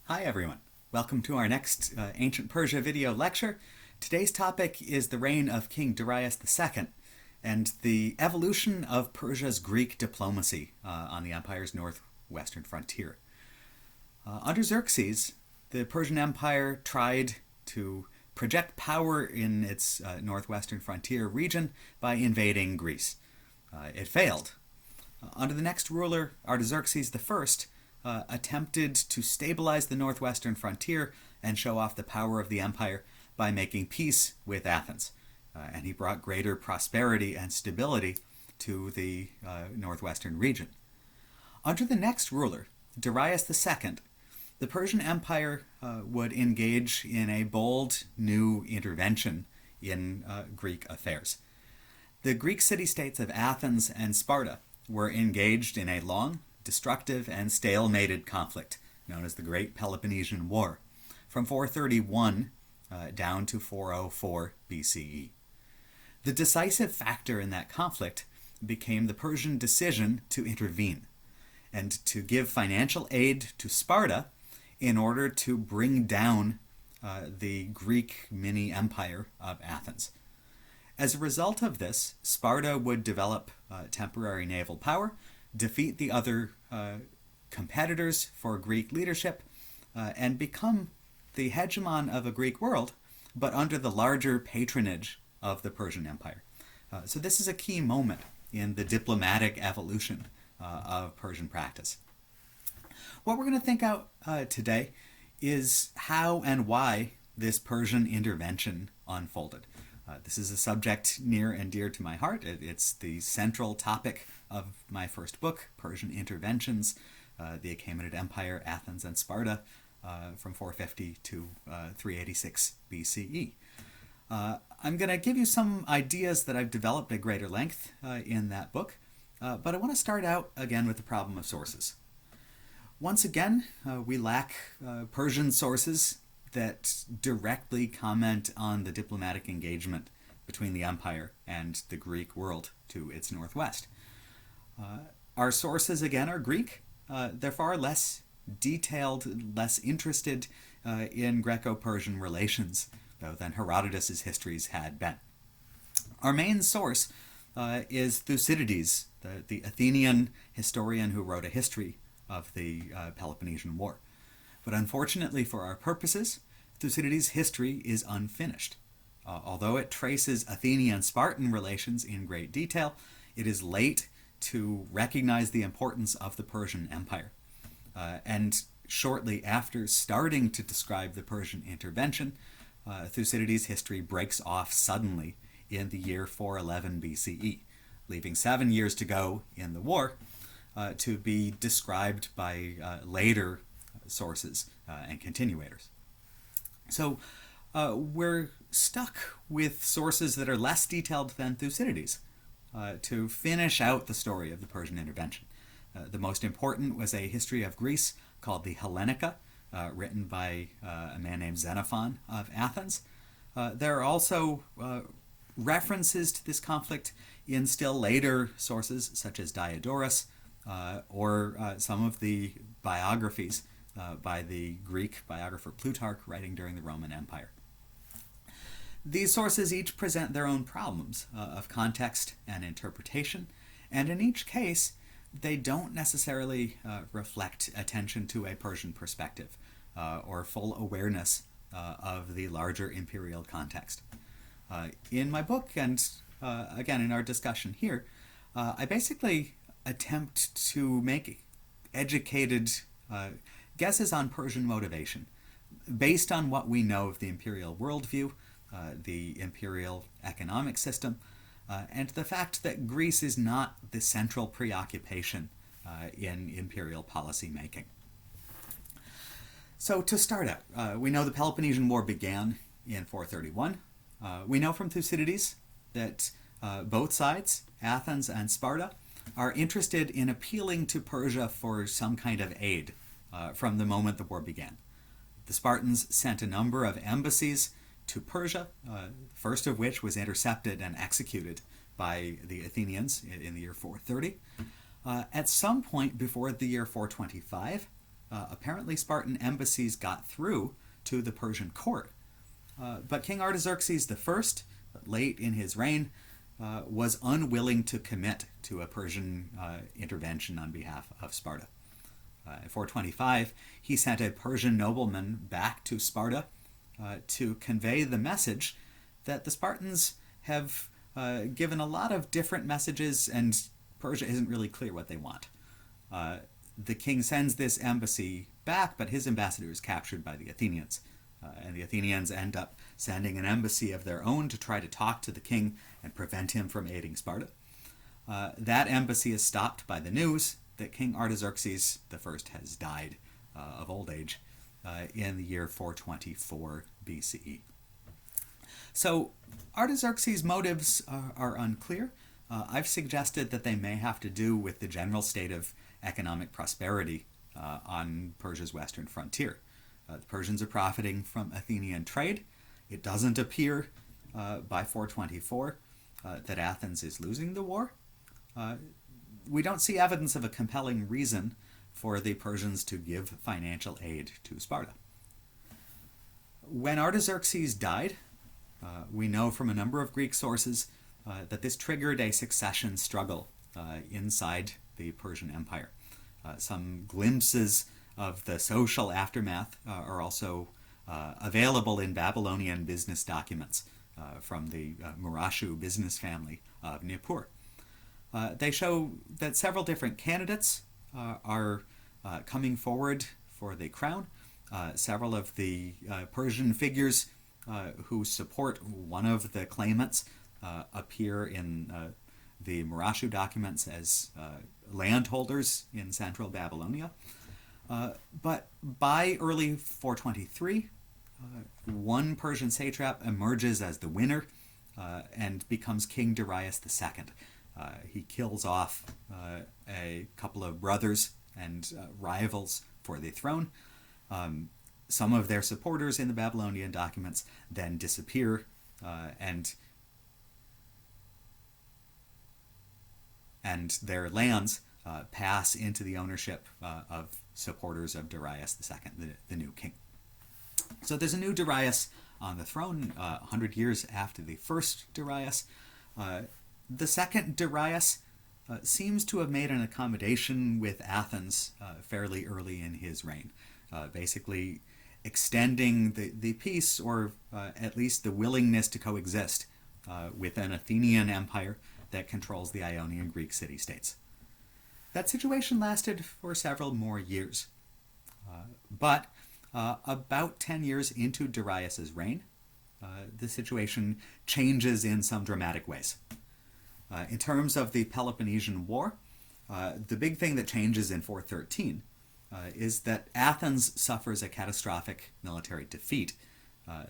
Hi everyone. Welcome to our next Ancient Persia video lecture. Today's topic is the reign of King Darius II and the evolution of Persia's Greek diplomacy on the empire's northwestern frontier. Under Xerxes, the Persian Empire tried to project power in its northwestern frontier region by invading Greece. It failed. Under the next ruler, Artaxerxes I, attempted to stabilize the northwestern frontier and show off the power of the empire by making peace with Athens. And he brought greater prosperity and stability to the northwestern region. Under the next ruler, Darius II, the Persian Empire would engage in a bold new intervention in Greek affairs. The Greek city-states of Athens and Sparta were engaged in a long, destructive, and stalemated conflict known as the Great Peloponnesian War from 431 down to 404 BCE. The decisive factor in that conflict became the Persian decision to intervene and to give financial aid to Sparta in order to bring down the Greek mini-empire of Athens. As a result of this, Sparta would develop temporary naval power, defeat the other competitors for Greek leadership, and become the hegemon of a Greek world, but under the larger patronage of the Persian Empire. So this is a key moment in the diplomatic evolution of Persian practice. What we're going to think out today is how and why this Persian intervention unfolded. This is a subject near and dear to my heart. It's the central topic of my first book, Persian Interventions, the Achaemenid Empire, Athens and Sparta, from 450 to 386 BCE. I'm going to give you some ideas that I've developed at greater length in that book, but I want to start out again with the problem of sources. Once again, we lack Persian sources that directly comment on the diplomatic engagement between the empire and the Greek world to its northwest. Our sources, again, are Greek. They're far less detailed, less interested in Greco-Persian relations, though, than Herodotus' histories had been. Our main source is Thucydides, the Athenian historian who wrote a history of the Peloponnesian War. But unfortunately for our purposes, Thucydides' history is unfinished. Although it traces Athenian-Spartan relations in great detail, it is late to recognize the importance of the Persian Empire. And shortly after starting to describe the Persian intervention, Thucydides' history breaks off suddenly in the year 411 BCE, leaving 7 years to go in the war to be described by later sources and continuators. So we're stuck with sources that are less detailed than Thucydides to finish out the story of the Persian intervention. The most important was a history of Greece called the Hellenica, written by a man named Xenophon of Athens. There are also references to this conflict in still later sources, such as Diodorus, or some of the biographies by the Greek biographer Plutarch writing during the Roman Empire. These sources each present their own problems of context and interpretation, and in each case, they don't necessarily reflect attention to a Persian perspective or full awareness of the larger imperial context. In my book, and again in our discussion here, I basically attempt to make educated guesses on Persian motivation based on what we know of the imperial worldview, the imperial economic system, and the fact that Greece is not the central preoccupation in imperial policy making. So to start out, we know the Peloponnesian War began in 431. We know from Thucydides that both sides, Athens and Sparta, are interested in appealing to Persia for some kind of aid from the moment the war began. The Spartans sent a number of embassies to Persia, the first of which was intercepted and executed by the Athenians in the year 430. At some point before the year 425, apparently Spartan embassies got through to the Persian court. But King Artaxerxes I, late in his reign, was unwilling to commit to a Persian intervention on behalf of Sparta. In 425, he sent a Persian nobleman back to Sparta to convey the message that the Spartans have given a lot of different messages and Persia isn't really clear what they want. The king sends this embassy back, but his ambassador is captured by the Athenians. And the Athenians end up sending an embassy of their own to try to talk to the king and prevent him from aiding Sparta. That embassy is stopped by the news that King Artaxerxes I has died of old age in the year 424 BCE. So Artaxerxes' motives are unclear. I've suggested that they may have to do with the general state of economic prosperity on Persia's western frontier. The Persians are profiting from Athenian trade. It doesn't appear by 424 that Athens is losing the war. We don't see evidence of a compelling reason for the Persians to give financial aid to Sparta. When Artaxerxes died, we know from a number of Greek sources that this triggered a succession struggle inside the Persian Empire. Some glimpses of the social aftermath are also available in Babylonian business documents from the Murashu business family of Nippur. They show that several different candidates are coming forward for the crown. Several of the Persian figures who support one of the claimants appear in the Murashu documents as landholders in central Babylonia. But by early 423, one Persian satrap emerges as the winner and becomes King Darius II. He kills off a couple of brothers and rivals for the throne. Some of their supporters in the Babylonian documents then disappear and their lands pass into the ownership of supporters of Darius II, the new king. So there's a new Darius on the throne 100 years after the first Darius. The second Darius seems to have made an accommodation with Athens fairly early in his reign, basically extending the peace, or at least the willingness to coexist with an Athenian empire that controls the Ionian Greek city-states. That situation lasted for several more years. But about 10 years into Darius's reign, the situation changes in some dramatic ways. In terms of the Peloponnesian War, the big thing that changes in 413 is that Athens suffers a catastrophic military defeat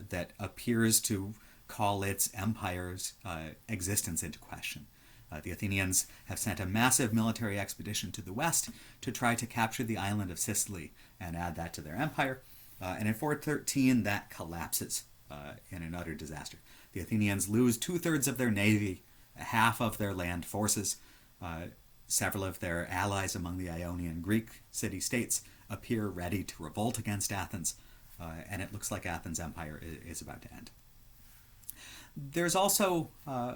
that appears to call its empire's existence into question. The Athenians have sent a massive military expedition to the west to try to capture the island of Sicily and add that to their empire. And in 413, that collapses in an utter disaster. The Athenians lose 2/3 of their navy, half of their land forces. Several of their allies among the Ionian Greek city-states appear ready to revolt against Athens, and it looks like Athens' empire is about to end. There's also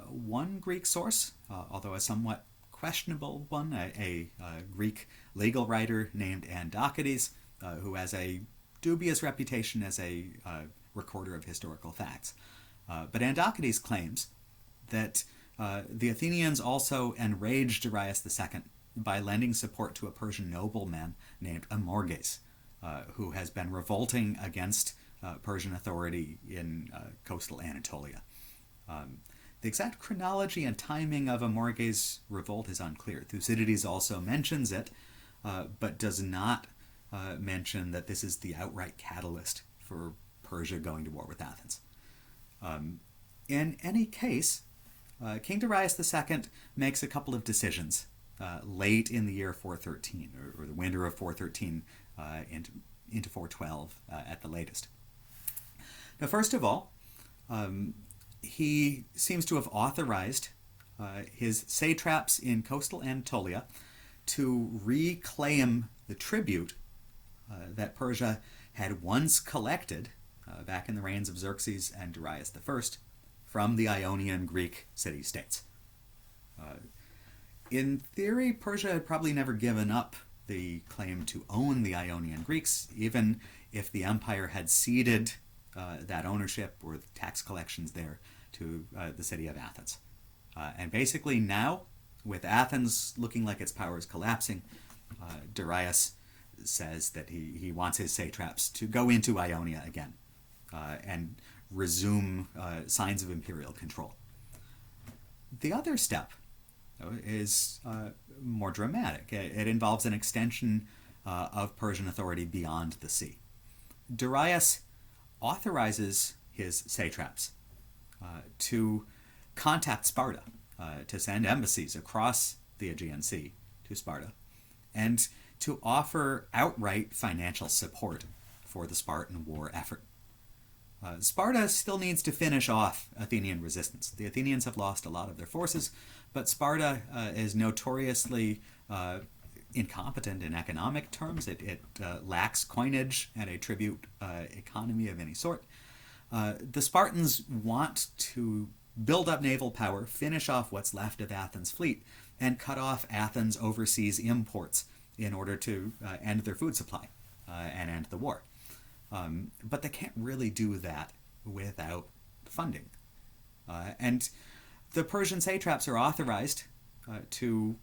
one Greek source, although a somewhat questionable one, a Greek legal writer named Andokides, who has a dubious reputation as a recorder of historical facts. But Andokides claims that the Athenians also enraged Darius II by lending support to a Persian nobleman named Amorges, who has been revolting against Persian authority in coastal Anatolia. The exact chronology and timing of Amorges' revolt is unclear. Thucydides also mentions it, but does not mention that this is the outright catalyst for Persia going to war with Athens. In any case, King Darius II makes a couple of decisions late in the year 413, or the winter of 413 into 412 at the latest. Now, first of all, he seems to have authorized his satraps in coastal Anatolia to reclaim the tribute that Persia had once collected, back in the reigns of Xerxes and Darius I, from the Ionian Greek city-states. In theory, Persia had probably never given up the claim to own the Ionian Greeks, even if the empire had ceded that ownership or the tax collections there to the city of Athens. And basically now, with Athens looking like its power is collapsing, Darius says that he wants his satraps to go into Ionia again and resume signs of imperial control. The other step is more dramatic. It involves an extension of Persian authority beyond the sea. Darius authorizes his satraps to contact Sparta, to send embassies across the Aegean Sea to Sparta, and to offer outright financial support for the Spartan war effort. Sparta still needs to finish off Athenian resistance. The Athenians have lost a lot of their forces, but Sparta is notoriously incompetent in economic terms. It lacks coinage and a tribute economy of any sort. The Spartans want to build up naval power, finish off what's left of Athens' fleet, and cut off Athens' overseas imports in order to end their food supply and end the war. But they can't really do that without funding. And the Persian satraps are authorized to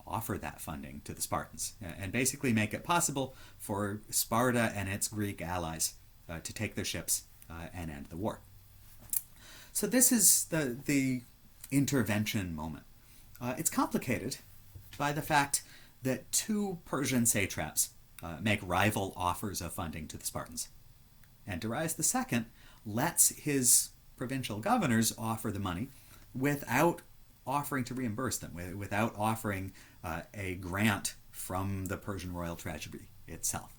offer that funding to the Spartans and basically make it possible for Sparta and its Greek allies to take their ships and end the war. So this is the intervention moment. It's complicated by the fact that two Persian satraps make rival offers of funding to the Spartans. And Darius II lets his provincial governors offer the money without offering to reimburse them, without offering a grant from the Persian royal treasury itself.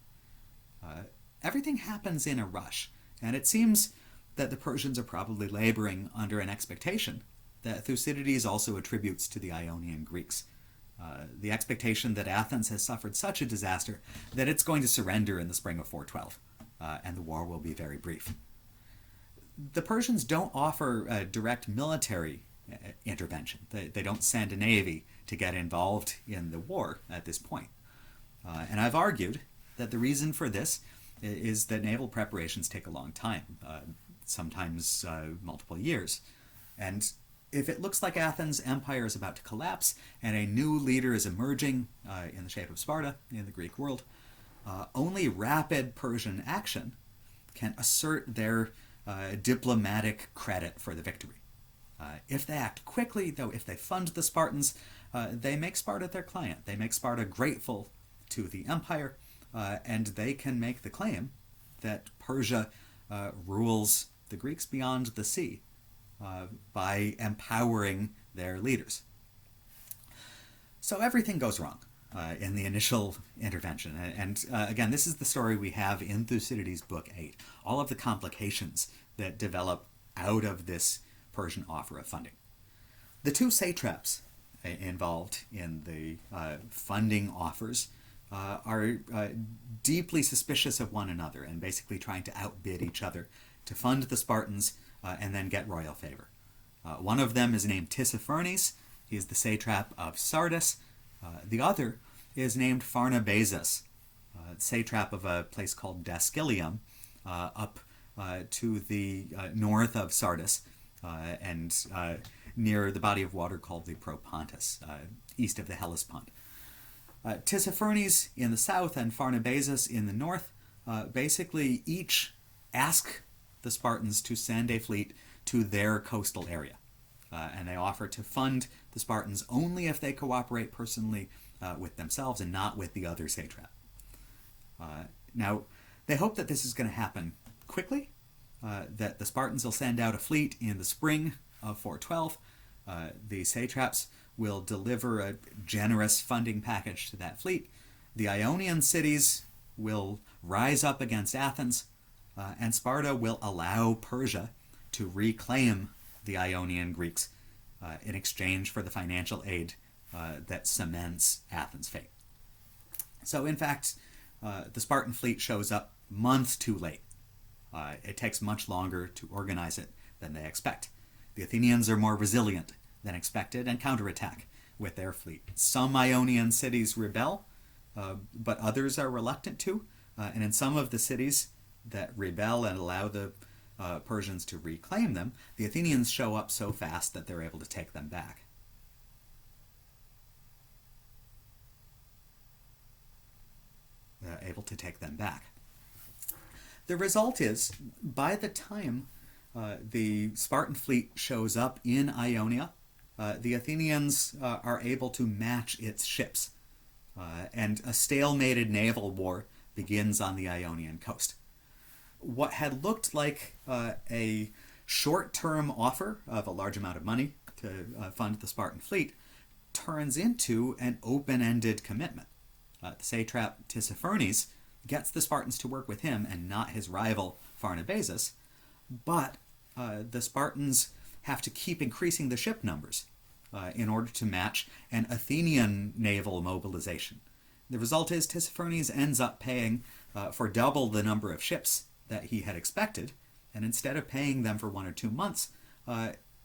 Everything happens in a rush, and it seems that the Persians are probably laboring under an expectation that Thucydides also attributes to the Ionian Greeks. The expectation that Athens has suffered such a disaster that it's going to surrender in the spring of 412, and the war will be very brief. The Persians don't offer a direct military intervention. They don't send a navy to get involved in the war at this point. And I've argued that the reason for this is that naval preparations take a long time, sometimes multiple years. And if it looks like Athens' empire is about to collapse and a new leader is emerging in the shape of Sparta in the Greek world, only rapid Persian action can assert their diplomatic credit for the victory. If they act quickly, though, if they fund the Spartans, they make Sparta their client. They make Sparta grateful to the empire, and they can make the claim that Persia rules the Greeks beyond the sea by empowering their leaders. So everything goes wrong in the initial intervention. And again, this is the story we have in Thucydides' Book 8. All of the complications that develop out of this Persian offer of funding. The two satraps involved in the funding offers are deeply suspicious of one another and basically trying to outbid each other to fund the Spartans and then get royal favor. One of them is named Tissaphernes. He is the satrap of Sardis. The other is named Pharnabazus, satrap of a place called Dascylium, up to the north of Sardis and near the body of water called the Propontis, east of the Hellespont. Tissaphernes in the south and Pharnabazus in the north basically each ask the Spartans to send a fleet to their coastal area. And they offer to fund the Spartans only if they cooperate personally with themselves and not with the other satrap. Now, they hope that this is going to happen quickly, that the Spartans will send out a fleet in the spring of 412. The satraps will deliver a generous funding package to that fleet. The Ionian cities will rise up against Athens, and Sparta will allow Persia to reclaim the Ionian Greeks in exchange for the financial aid that cements Athens' fate. So in fact, the Spartan fleet shows up months too late. It takes much longer to organize it than they expect. The Athenians are more resilient than expected and counterattack with their fleet. Some Ionian cities rebel, but others are reluctant to. And in some of the cities that rebel and allow the Persians to reclaim them, the Athenians show up so fast that they're able to take them back. The result is, by the time the Spartan fleet shows up in Ionia, the Athenians are able to match its ships, and a stalemated naval war begins on the Ionian coast. What had looked like a short-term offer of a large amount of money to fund the Spartan fleet turns into an open-ended commitment. The satrap Tissaphernes gets the Spartans to work with him and not his rival Pharnabazus, but the Spartans have to keep increasing the ship numbers in order to match an Athenian naval mobilization. The result is Tissaphernes ends up paying for double the number of ships that he had expected, and instead of paying them for 1 or 2 months,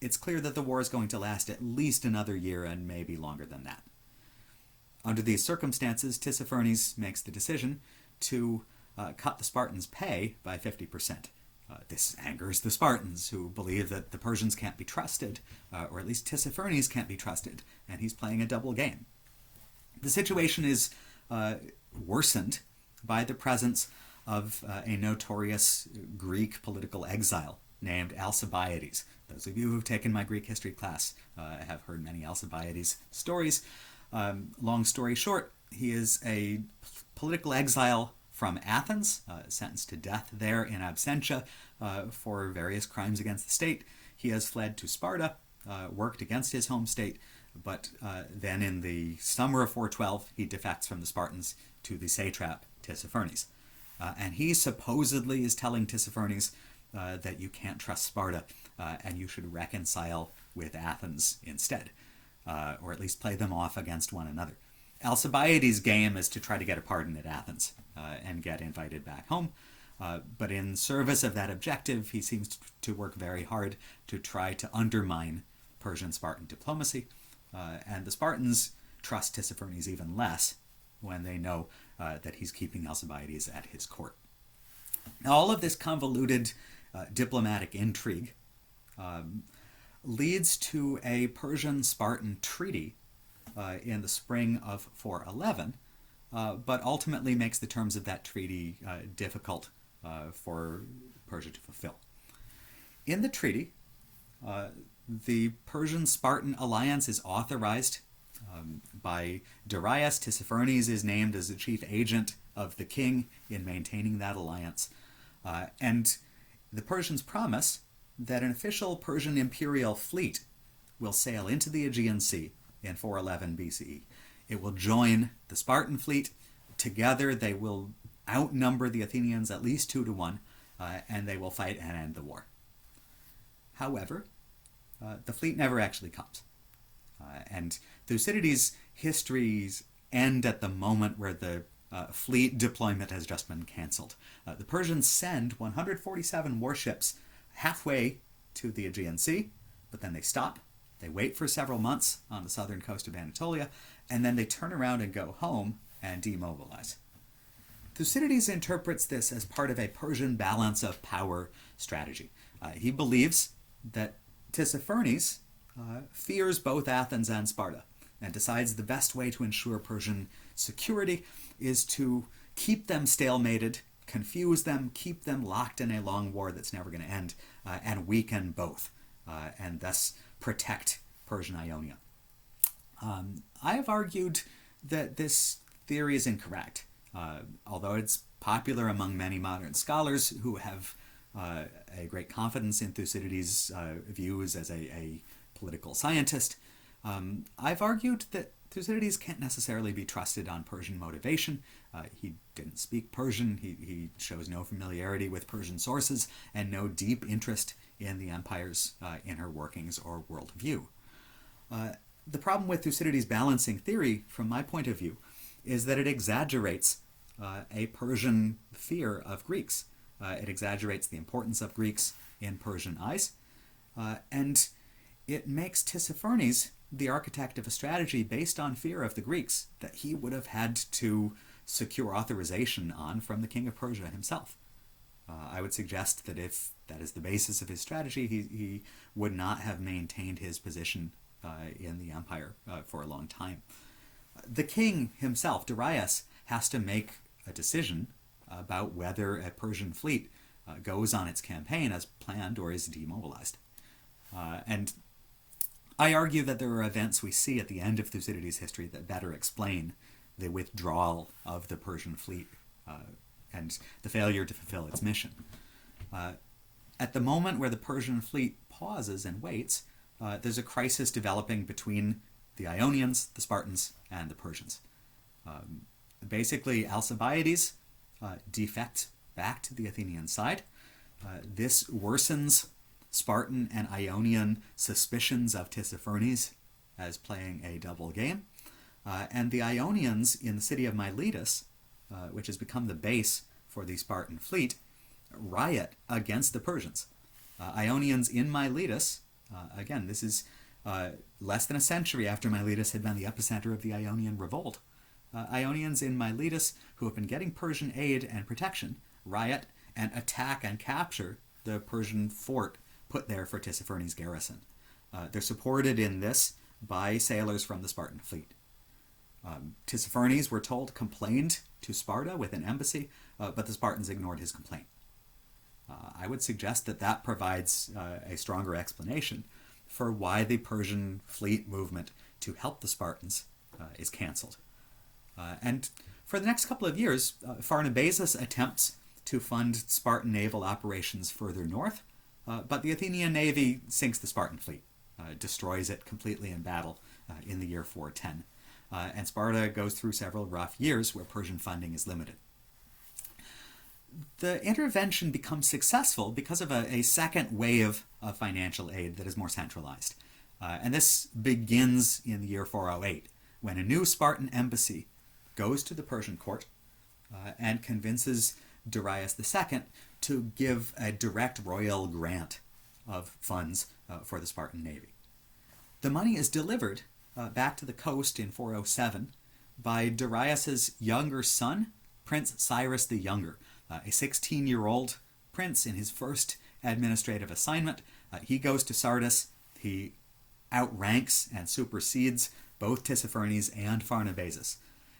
it's clear that the war is going to last at least another year and maybe longer than that. Under these circumstances, Tissaphernes makes the decision to cut the Spartans' pay by 50%. This angers the Spartans, who believe that the Persians can't be trusted, or at least Tissaphernes can't be trusted, and he's playing a double game. The situation is worsened by the presence of a notorious Greek political exile named Alcibiades. Those of you who've taken my Greek history class have heard many Alcibiades stories. Long story short, he is a political exile from Athens, sentenced to death there in absentia for various crimes against the state. He has fled to Sparta, worked against his home state, but then in the summer of 412, he defects from the Spartans to the satrap Tissaphernes. And he supposedly is telling Tissaphernes that you can't trust Sparta and you should reconcile with Athens instead, or at least play them off against one another. Alcibiades' game is to try to get a pardon at Athens and get invited back home. But in service of that objective, he seems to work very hard to try to undermine Persian-Spartan diplomacy. And the Spartans trust Tissaphernes even less when they know that he's keeping Alcibiades at his court. Now, all of this convoluted diplomatic intrigue leads to a Persian-Spartan treaty in the spring of 411, but ultimately makes the terms of that treaty difficult for Persia to fulfill. In the treaty, the Persian-Spartan alliance is authorized by Darius. Tissaphernes is named as the chief agent of the king in maintaining that alliance. And the Persians promise that an official Persian imperial fleet will sail into the Aegean Sea in 411 BCE. It will join the Spartan fleet. Together they will outnumber the Athenians at least 2 to 1, and they will fight and end the war. However, the fleet never actually comes. And Thucydides' histories end at the moment where the fleet deployment has just been cancelled. The Persians send 147 warships halfway to the Aegean Sea, but then they stop. They wait for several months on the southern coast of Anatolia, and then they turn around and go home and demobilize. Thucydides interprets this as part of a Persian balance of power strategy. He believes that Tissaphernes fears both Athens and Sparta, and decides the best way to ensure Persian security is to keep them stalemated, confuse them, keep them locked in a long war that's never going to end, and weaken both, and thus protect Persian Ionia. I have argued that this theory is incorrect, although it's popular among many modern scholars who have a great confidence in Thucydides' views as a political scientist. I've argued that Thucydides can't necessarily be trusted on Persian motivation. He didn't speak Persian, he shows no familiarity with Persian sources, and no deep interest in the empire's inner workings or worldview. The problem with Thucydides' balancing theory, from my point of view, is that it exaggerates a Persian fear of Greeks. It exaggerates the importance of Greeks in Persian eyes, and it makes Tissaphernes the architect of a strategy based on fear of the Greeks that he would have had to secure authorization on from the king of Persia himself. I would suggest that if that is the basis of his strategy, he would not have maintained his position in the empire for a long time. The king himself, Darius, has to make a decision about whether a Persian fleet goes on its campaign as planned or is demobilized. And I argue that there are events we see at the end of Thucydides' history that better explain the withdrawal of the Persian fleet and the failure to fulfill its mission. At the moment where the Persian fleet pauses and waits, there's a crisis developing between the Ionians, the Spartans, and the Persians. Basically, Alcibiades defects back to the Athenian side. This worsens Spartan and Ionian suspicions of Tissaphernes as playing a double game. And the Ionians in the city of Miletus, which has become the base for the Spartan fleet, riot against the Persians. Ionians in Miletus, again, this is less than a century after Miletus had been the epicenter of the Ionian revolt. Ionians in Miletus, who have been getting Persian aid and protection, riot and attack and capture the Persian fort put there for Tissaphernes' garrison. They're supported in this by sailors from the Spartan fleet. Tissaphernes, we're told, complained to Sparta with an embassy, but the Spartans ignored his complaint. I would suggest that that provides a stronger explanation for why the Persian fleet movement to help the Spartans is cancelled. And for the next couple of years, Pharnabazus attempts to fund Spartan naval operations further north, but the Athenian navy sinks the Spartan fleet, destroys it completely in battle in the year 410. And Sparta goes through several rough years where Persian funding is limited. The intervention becomes successful because of a second wave of financial aid that is more centralized. And this begins in the year 408, when a new Spartan embassy goes to the Persian court and convinces Darius II to give a direct royal grant of funds for the Spartan navy. The money is delivered back to the coast in 407 by Darius's younger son, Prince Cyrus the Younger, a 16-year-old prince in his first administrative assignment. He goes to Sardis. He outranks and supersedes both Tissaphernes and Pharnabazus.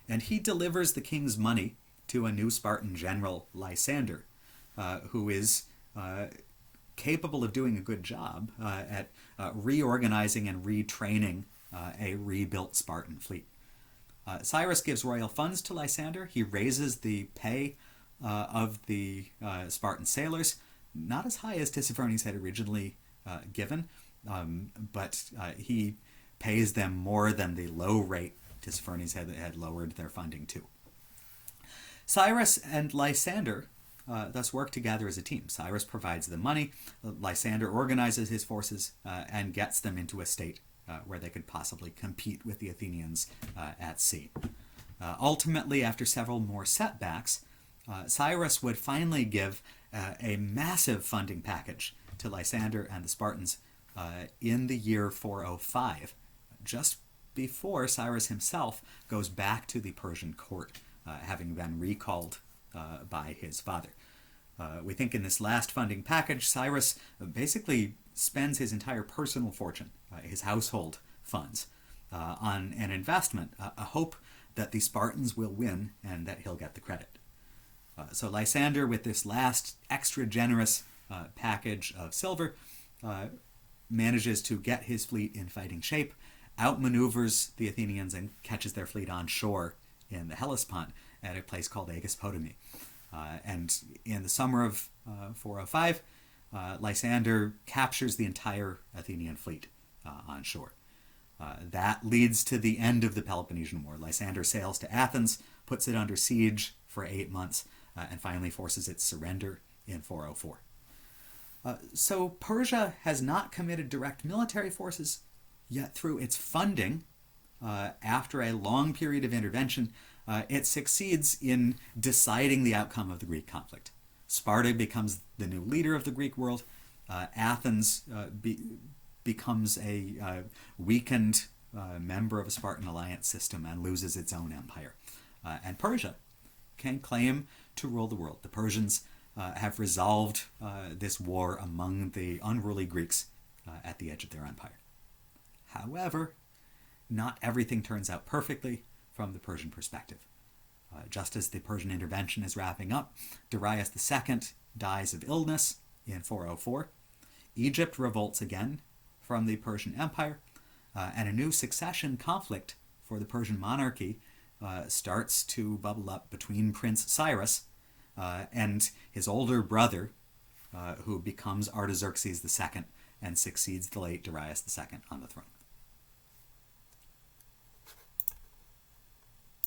And he delivers the king's money to a new Spartan general, Lysander, who is capable of doing a good job at reorganizing and retraining a rebuilt Spartan fleet. Cyrus gives royal funds to Lysander. He raises the pay of the Spartan sailors, not as high as Tissaphernes had originally given, but he pays them more than the low rate Tissaphernes had lowered their funding to. Cyrus and Lysander thus work together as a team. Cyrus provides the money, Lysander organizes his forces and gets them into a state where they could possibly compete with the Athenians at sea. Ultimately, after several more setbacks, Cyrus would finally give a massive funding package to Lysander and the Spartans in the year 405, just before Cyrus himself goes back to the Persian court, having been recalled by his father. We think in this last funding package, Cyrus basically spends his entire personal fortune, his household funds, on an investment, a hope that the Spartans will win and that he'll get the credit. So Lysander, with this last extra generous package of silver, manages to get his fleet in fighting shape, outmaneuvers the Athenians, and catches their fleet on shore in the Hellespont at a place called Aegispotami. And in the summer of 405, Lysander captures the entire Athenian fleet on shore. That leads to the end of the Peloponnesian War. Lysander sails to Athens, puts it under siege for 8 months, and finally forces its surrender in 404. So Persia has not committed direct military forces, yet through its funding, after a long period of intervention, it succeeds in deciding the outcome of the Greek conflict. Sparta becomes the new leader of the Greek world. Athens becomes a weakened member of a Spartan alliance system and loses its own empire. And Persia can claim to rule the world. The Persians have resolved this war among the unruly Greeks at the edge of their empire. However, not everything turns out perfectly from the Persian perspective. Just as the Persian intervention is wrapping up, Darius II dies of illness in 404. Egypt revolts again from the Persian Empire, and a new succession conflict for the Persian monarchy starts to bubble up between Prince Cyrus and his older brother, who becomes Artaxerxes II and succeeds the late Darius II on the throne.